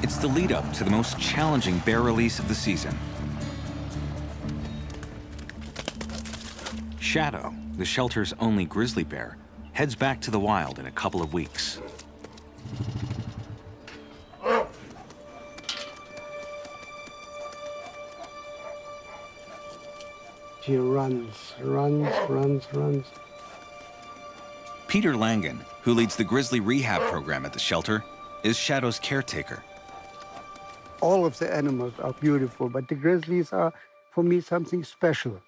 It's the lead-up to the most challenging bear release of the season. Shadow, the shelter's only grizzly bear, heads back to the wild in a couple of weeks. She runs. Peter Langen, who leads the grizzly rehab program at the shelter, is Shadow's caretaker. All of the animals are beautiful, but the grizzlies are, for me, something special.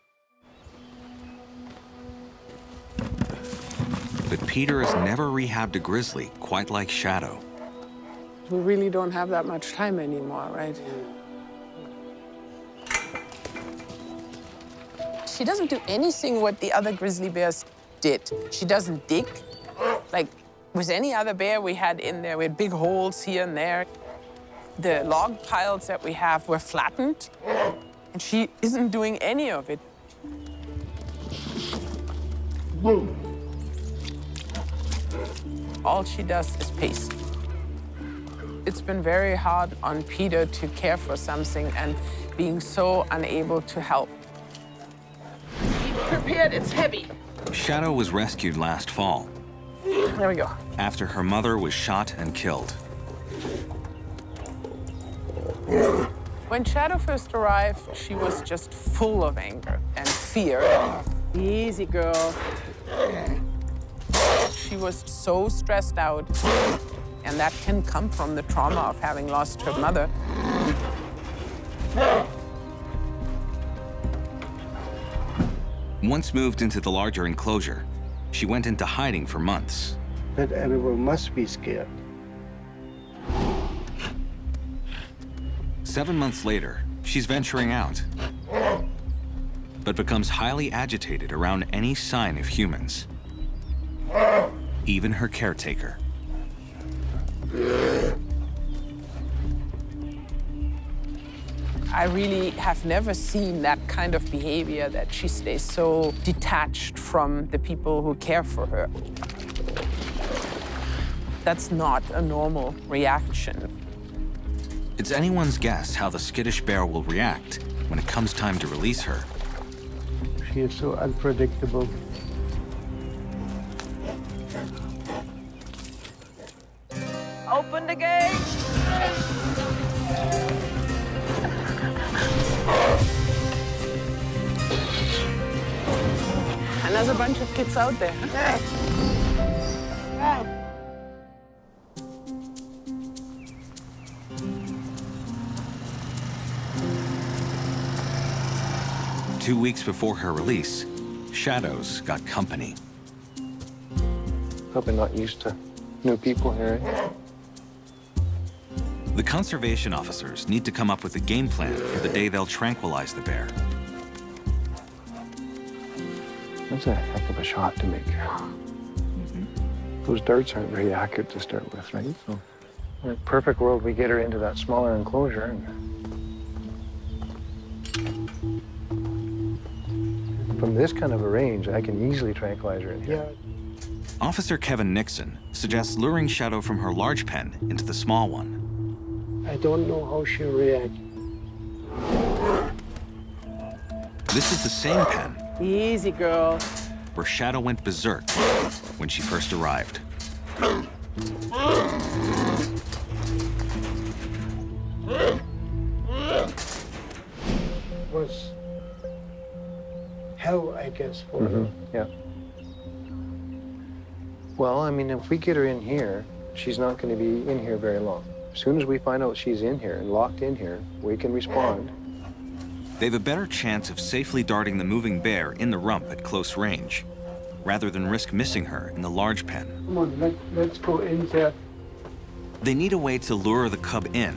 But Peter has never rehabbed a grizzly quite like Shadow. We really don't have that much time anymore, right? She doesn't do anything what the other grizzly bears did. She doesn't dig. Like with any other bear we had in there, we had big holes here and there. The log piles that we have were flattened, and she isn't doing any of it. Boom. All she does is pace. It's been very hard on Peter to care for something and being so unable to help. Be prepared, it's heavy. Shadow was rescued last fall. There we go. After her mother was shot and killed. When Shadow first arrived, she was just full of anger and fear. Easy, girl. She was so stressed out, and that can come from the trauma of having lost her mother. Once moved into the larger enclosure, she went into hiding for months. That animal must be scared. 7 months later, she's venturing out, but becomes highly agitated around any sign of humans. Even her caretaker. I really have never seen that kind of behavior, that she stays so detached from the people who care for her. That's not a normal reaction. It's anyone's guess how the skittish bear will react when it comes time to release her. She is so unpredictable. Open the gate! And there's a bunch of kids out there. Huh? 2 weeks before her release, Shadow's got company. Probably not used to new people here. The conservation officers need to come up with a game plan for the day they'll tranquilize the bear. That's a heck of a shot to make. Those darts aren't very accurate to start with, right? So, in a perfect world, we get her into that smaller enclosure. And from this kind of a range, I can easily tranquilize her in here. Yeah. Officer Kevin Nixon suggests luring Shadow from her large pen into the small one. I don't know how she'll react. This is the same pen Easy, girl. where Shadow went berserk when she first arrived. Was hell, I guess, for her. Yeah. Well, I mean, if we get her in here, she's not going to be in here very long. As soon as we find out she's in here and locked in here, we can respond. They have a better chance of safely darting the moving bear in the rump at close range, rather than risk missing her in the large pen. Come on, let's go in there. They need a way to lure the cub in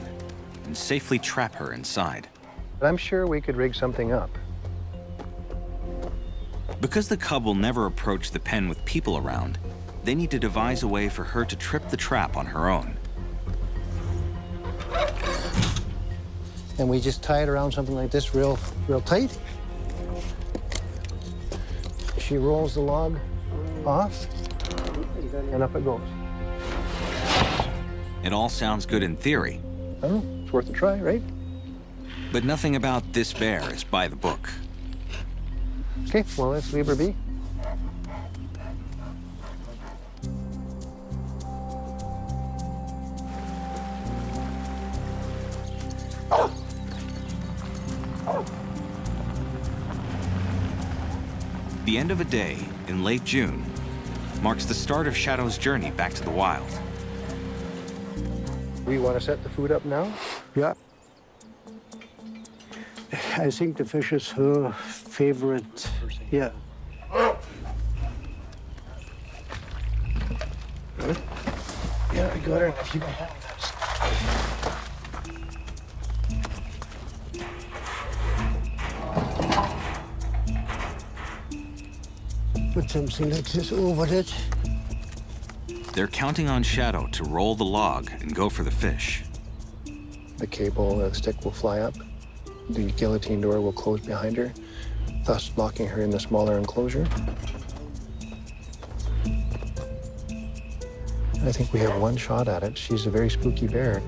and safely trap her inside. But I'm sure we could rig something up. Because the cub will never approach the pen with people around, they need to devise a way for her to trip the trap on her own. And we just tie it around something like this real tight. She rolls the log off, and up it goes. It all sounds good in theory, I don't know, it's worth a try, right? But nothing about this bear is by the book. Okay, well, let's leave her be. The end of a day in late June marks the start of Shadow's journey back to the wild. We want to set the food up now? Yeah. I think the fish is her favorite. Yeah. Yeah, I got her. If you can hold this. Put something like this over it. They're counting on Shadow to roll the log and go for the fish. The cable, the stick will fly up. The guillotine door will close behind her, thus locking her in the smaller enclosure. I think we have one shot at it. She's a very spooky bear.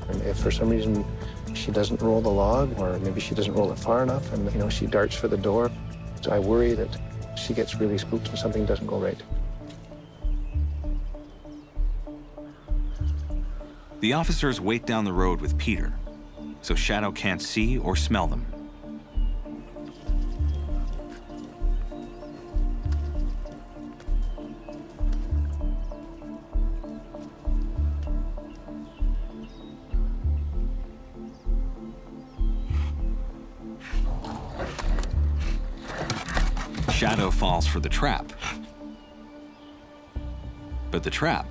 And if for some reason she doesn't roll the log, or maybe she doesn't roll it far enough, and she darts for the door, so I worry that she gets really spooked and something doesn't go right. The officers wait down the road with Peter, so Shadow can't see or smell them. Shadow falls for the trap. But the trap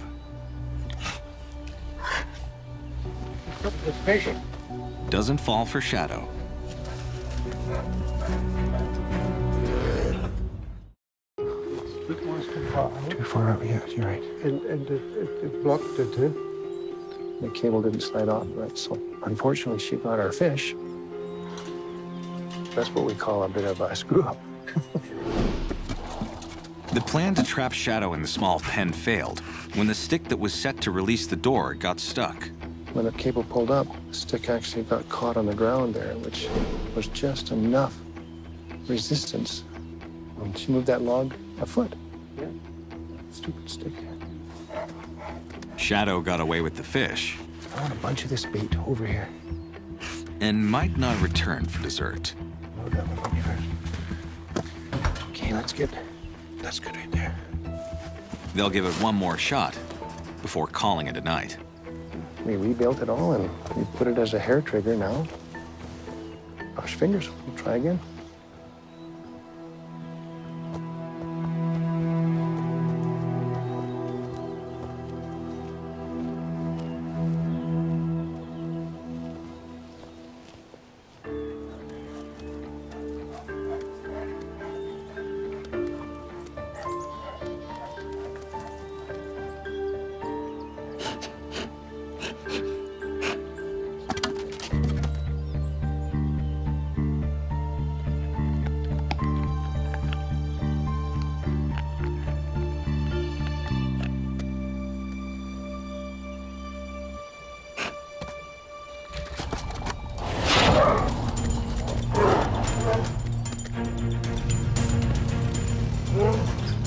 The fish. doesn't fall for Shadow. It was too far. Too far out, yeah, you're right. And it blocked it, huh? The cable didn't slide off, right? So unfortunately, she got our fish. That's what we call a bit of a screw up. The plan to trap Shadow in the small pen failed when the stick that was set to release the door got stuck. When the cable pulled up, the stick actually got caught on the ground there, which was just enough resistance. And she moved that log a foot. Yeah. Stupid stick. Shadow got away with the fish I want a bunch of this bait over here. and might not return for dessert. Oh, that one over here. Okay, that's good. That's good right there. They'll give it one more shot before calling it a night. We rebuilt it all and we put it as a hair trigger now. Cross fingers, we'll try again.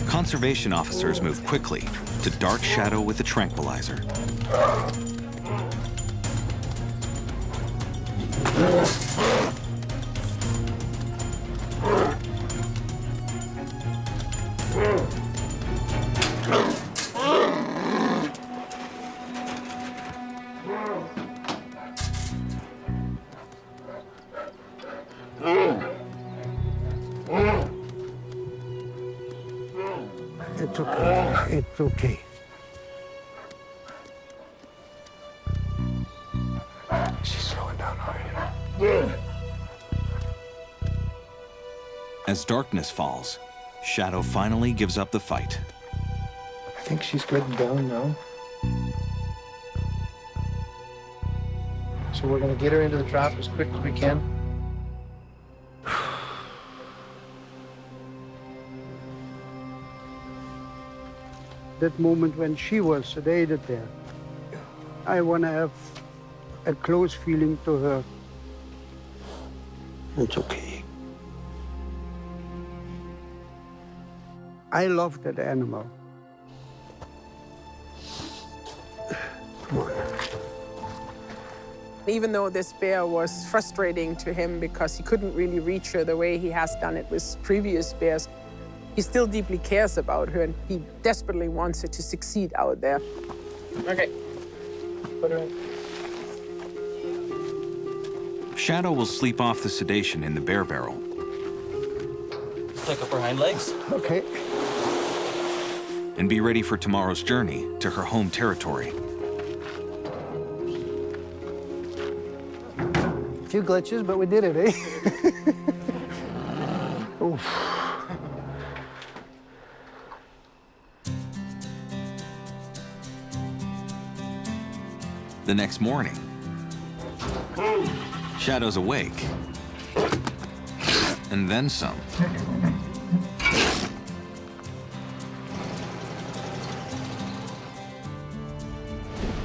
Conservation officers move quickly to dart Shadow with the tranquilizer. It's okay. It's okay. She's slowing down already. As darkness falls, Shadow finally gives up the fight. I think she's good and down now. So we're gonna get her into the trap as quick as we can. That moment when she was sedated there, I want to have a close feeling to her. It's okay. I love that animal. Come on. Even though this bear was frustrating to him because he couldn't really reach her the way he has done it with previous bears, he still deeply cares about her, and he desperately wants her to succeed out there. Okay, put her in. Shadow will sleep off the sedation in the bear barrel. Tuck up her hind legs. Okay. And be ready for tomorrow's journey to her home territory. A few glitches, but we did it, eh? Oof. The next morning, Shadow's awake. And then some.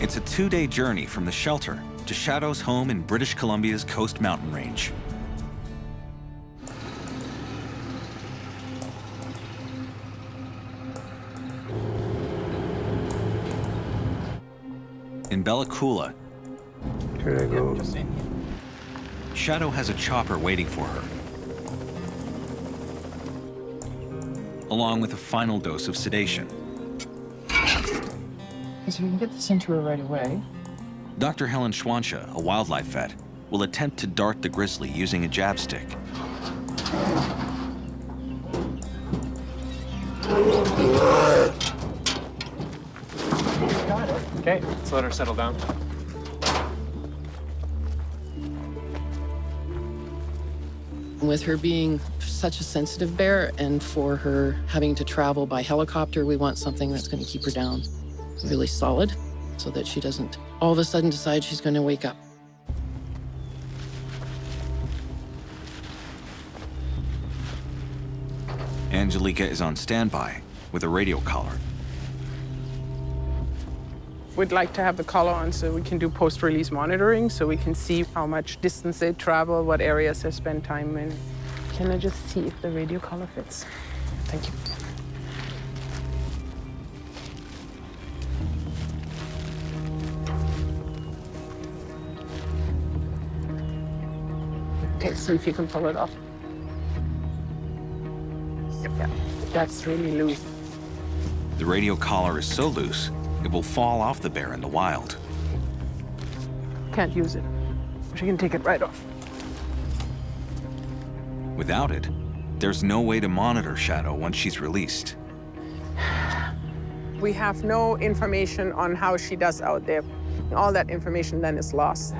It's a 2-day journey from the shelter to Shadow's home in British Columbia's Coast Mountain Range. In Bella Coola, Here I go. Shadow has a chopper waiting for her, along with a final dose of sedation. So we can get this into her right away. Dr. Helen Schwanscha, a wildlife vet, will attempt to dart the grizzly using a jab stick. Okay, let's let her settle down. With her being such a sensitive bear and for her having to travel by helicopter, we want something that's going to keep her down really solid so that she doesn't all of a sudden decide she's going to wake up. Angelica is on standby with a radio collar. We'd like to have the collar on so we can do post-release monitoring, so we can see how much distance they travel, what areas they spend time in. Can I just see if the radio collar fits? Thank you. Okay, see if you can pull it off. Yeah, that's really loose. The radio collar is so loose, it will fall off the bear in the wild. Can't use it. But you can take it right off. Without it, there's no way to monitor Shadow once she's released. We have no information on how she does out there. All that information then is lost.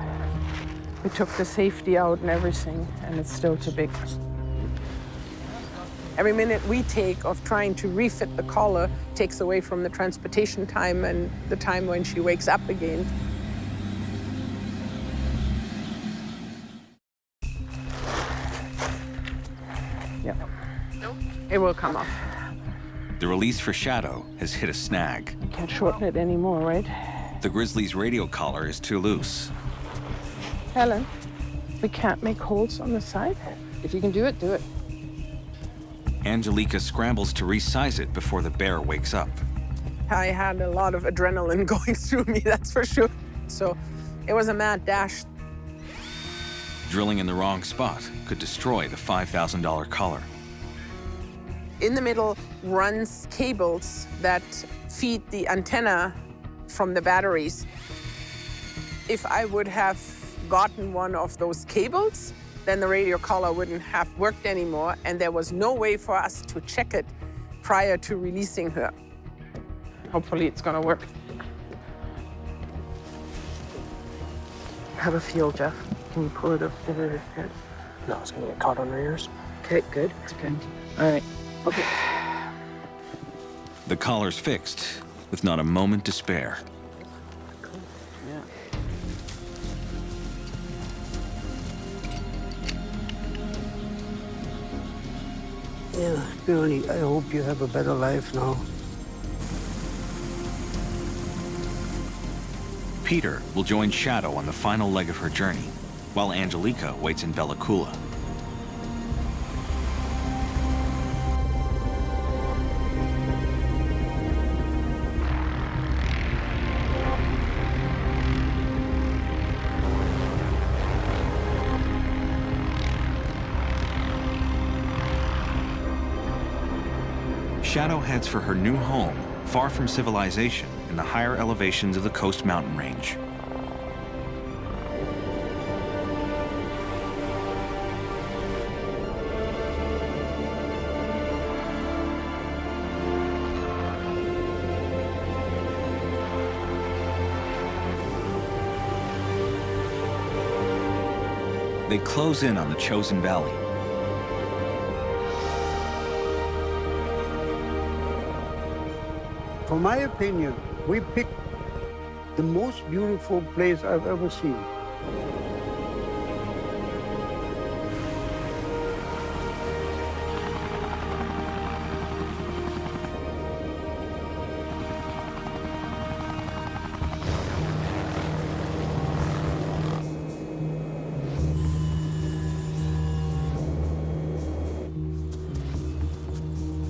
We took the safety out and everything, and it's still too big. Every minute we take of trying to refit the collar takes away from the transportation time and the time when she wakes up again. Yeah. It will come off. The release for Shadow has hit a snag. Can't shorten it anymore, right? The grizzly's radio collar is too loose. Helen, we can't make holes on the side? If you can do it, do it. Angelica scrambles to resize it before the bear wakes up. I had a lot of adrenaline going through me, that's for sure. So it was a mad dash. Drilling in the wrong spot could destroy the $5,000 collar. In the middle runs cables that feed the antenna from the batteries. If I would have gotten one of those cables, then the radio collar wouldn't have worked anymore, and there was no way for us to check it prior to releasing her. Hopefully it's gonna work. Have a feel, Jeff. Can you pull it up to her head? No, it's gonna get caught on her ears. Okay, good. Okay. All right. Okay. The collar's fixed, with not a moment to spare. Yeah. Yeah, Billy, I hope you have a better life now. Peter will join Shadow on the final leg of her journey, while Angelica waits in Bella Coola. Shadow heads for her new home, far from civilization, in the higher elevations of the Coast Mountain Range. They close in on the chosen valley. For my opinion, we picked the most beautiful place I've ever seen.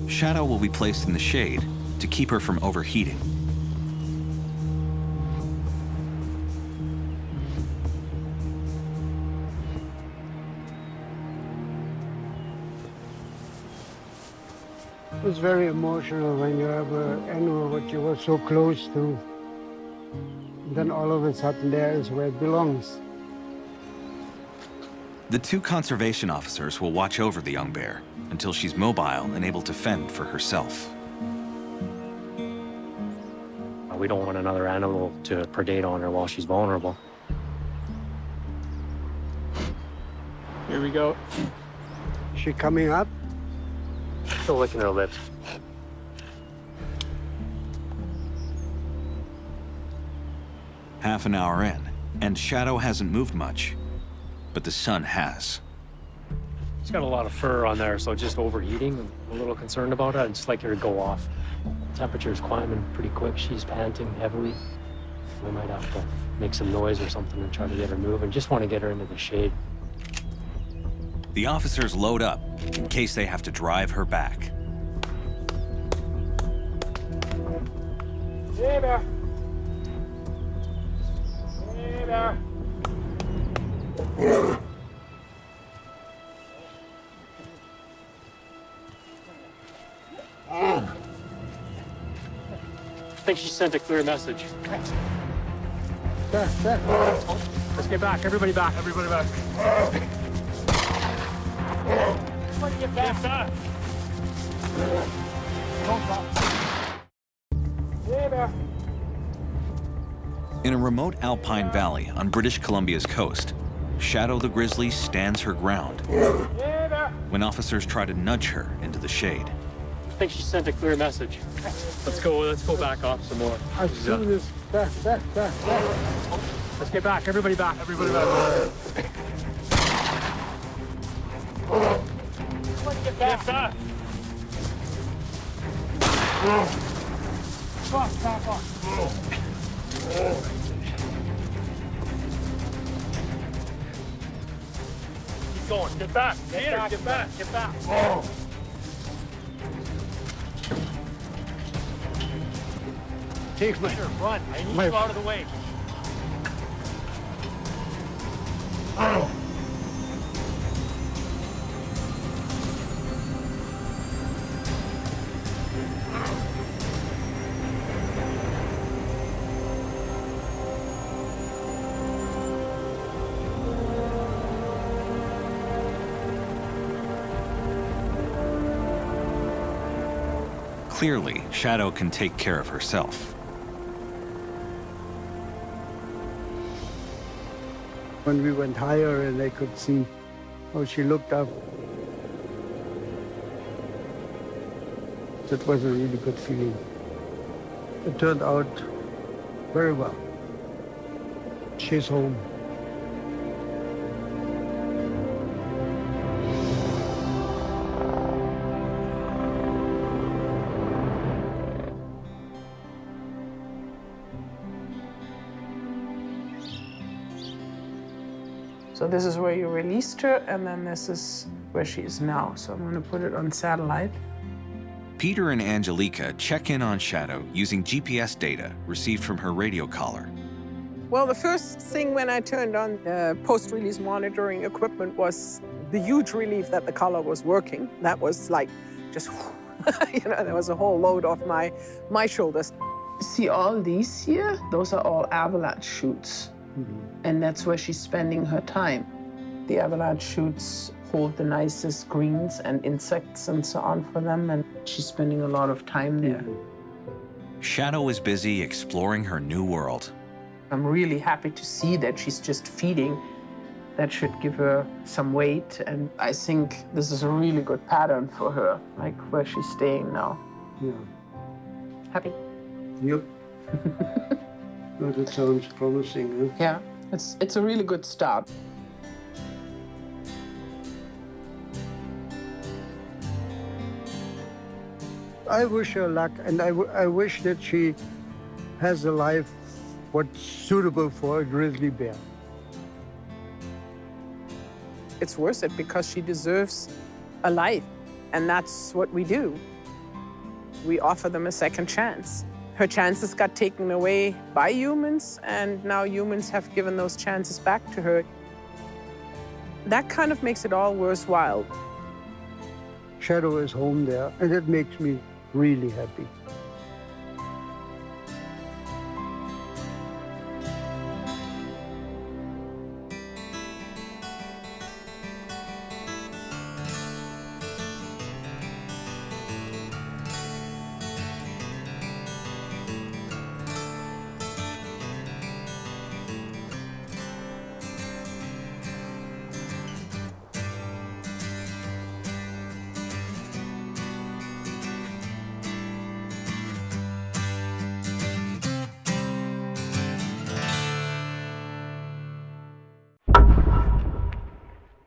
Shadow will be placed in the shade to keep her from overheating. It was very emotional when you have an animal that you were so close to. And then all of a sudden there is where it belongs. The two conservation officers will watch over the young bear until she's mobile and able to fend for herself. We don't want another animal to predate on her while she's vulnerable. Here we go. Is she coming up? Still licking her lips. Half an hour in, and Shadow hasn't moved much, but the sun has. She's got a lot of fur on there, so just overheating. I'm a little concerned about it. I'd just like her to go off. Temperature's climbing pretty quick. She's panting heavily. We might have to make some noise or something and try to get her moving. Just want to get her into the shade. The officers load up in case they have to drive her back. Hey there. Hey there. I think she sent a clear message. Let's get back. Everybody back. Everybody back. Everybody get back. Hey there. In a remote alpine valley on British Columbia's coast, Shadow the Grizzly stands her ground when officers try to nudge her into the shade. I think she sent a clear message. Let's go back off some more. I've seen this. Back. Let's get back. Everybody back. Everybody back. Everybody get back. Back. Back off. Keep going. Get back. Peter, get back. Get back. Take my... Peter, run. I need you out of the way. Clearly, Shadow can take care of herself. When we went higher and I could see how she looked up, that was a really good feeling. It turned out very well. She's home. So this is where you released her, and then this is where she is now. So I'm gonna put it on satellite. Peter and Angelica check in on Shadow using GPS data received from her radio collar. Well, the first thing when I turned on the post-release monitoring equipment was the huge relief that the collar was working. That was like just, you know, there was a whole load off my shoulders. See all these here? Those are all avalanche shoots. And that's where she's spending her time. The avalanche shoots hold the nicest greens and insects and so on for them, and she's spending a lot of time there. Shadow is busy exploring her new world. I'm really happy to see that she's just feeding. That should give her some weight, and I think this is a really good pattern for her, like where she's staying now. Yeah. Happy? Yep. Well, that sounds promising, huh? Yeah, it's a really good start. I wish her luck, and I wish that she has a life what's suitable for a grizzly bear. It's worth it because she deserves a life, and that's what we do. We offer them a second chance. Her chances got taken away by humans, and now humans have given those chances back to her. That kind of makes it all worthwhile. Shadow is home there, and that makes me really happy.